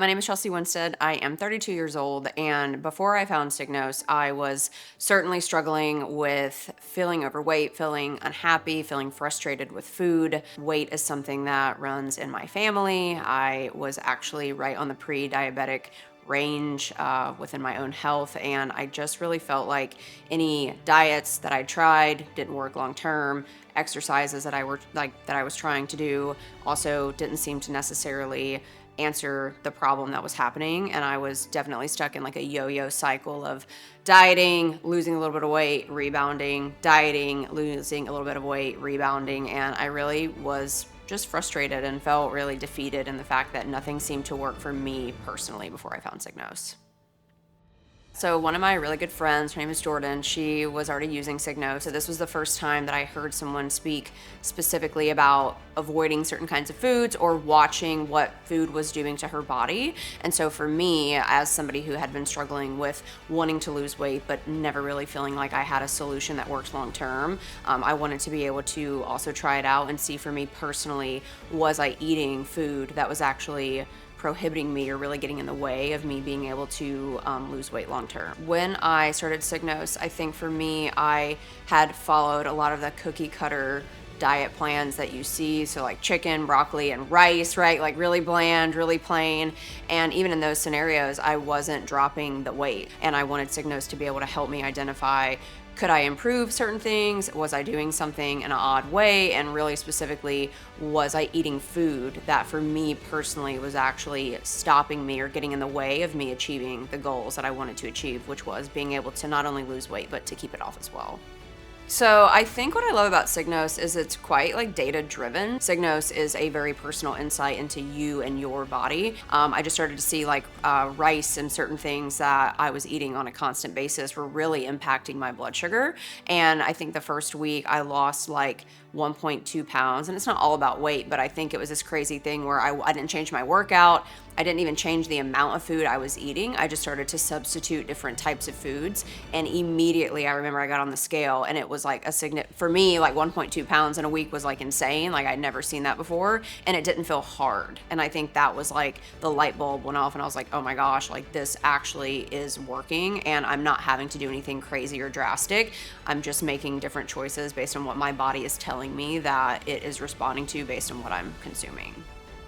My name is Chelsea Winstead. I am 32 years old, and before I found Signos, I was certainly struggling with feeling overweight, feeling unhappy, feeling frustrated with food. Weight is something that runs in my family. I was actually right on the pre-diabetic range within my own health, and I just really felt like any diets that I tried didn't work long term. Exercises that I was trying to do also didn't seem to necessarily answer the problem that was happening, and I was definitely stuck in like a yo-yo cycle of dieting, losing a little bit of weight, rebounding, dieting, losing a little bit of weight, rebounding, and I really was just frustrated and felt really defeated in the fact that nothing seemed to work for me personally before I found Signos. So one of my really good friends, her name is Jordan, she was already using Signos. So this was the first time that I heard someone speak specifically about avoiding certain kinds of foods or watching what food was doing to her body. And so for me, as somebody who had been struggling with wanting to lose weight, but never really feeling like I had a solution that worked long term, I wanted to be able to also try it out and see for me personally, was I eating food that was actually prohibiting me or really getting in the way of me being able to lose weight long term. When I started Signos, I think for me, I had followed a lot of the cookie cutter diet plans that you see. So like chicken, broccoli, and rice, right? Like really bland, really plain. And even in those scenarios, I wasn't dropping the weight. And I wanted Signos to be able to help me identify, could I improve certain things? Was I doing something in an odd way? And really specifically, was I eating food that for me personally was actually stopping me or getting in the way of me achieving the goals that I wanted to achieve, which was being able to not only lose weight, but to keep it off as well. So I think what I love about Signos is it's quite like data driven. Signos is a very personal insight into you and your body. I just started to see like rice and certain things that I was eating on a constant basis were really impacting my blood sugar. And I think the first week I lost like 1.2 pounds, and it's not all about weight, but I think it was this crazy thing where I didn't change my workout. I didn't even change the amount of food I was eating. I just started to substitute different types of foods. And immediately I remember I got on the scale and it was like for me, like 1.2 pounds in a week was like insane. Like I'd never seen that before, and it didn't feel hard. And I think that was like the light bulb went off and I was like, oh my gosh, like this actually is working and I'm not having to do anything crazy or drastic. I'm just making different choices based on what my body is telling me that it is responding to based on what I'm consuming.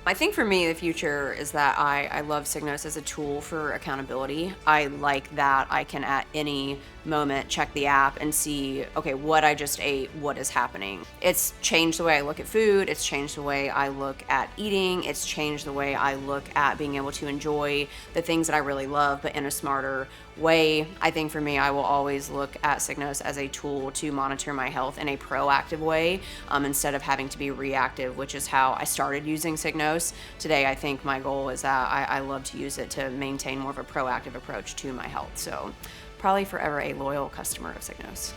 I think for me, the future is that I love Signos as a tool for accountability. I like that I can at any moment check the app and see, okay, what I just ate, what is happening. It's changed the way I look at food. It's changed the way I look at eating. It's changed the way I look at being able to enjoy the things that I really love, but in a smarter way. I think for me, I will always look at Signos as a tool to monitor my health in a proactive way instead of having to be reactive, which is how I started using Signos. Today, I think my goal is that I love to use it to maintain more of a proactive approach to my health. So probably forever a loyal customer of Signos.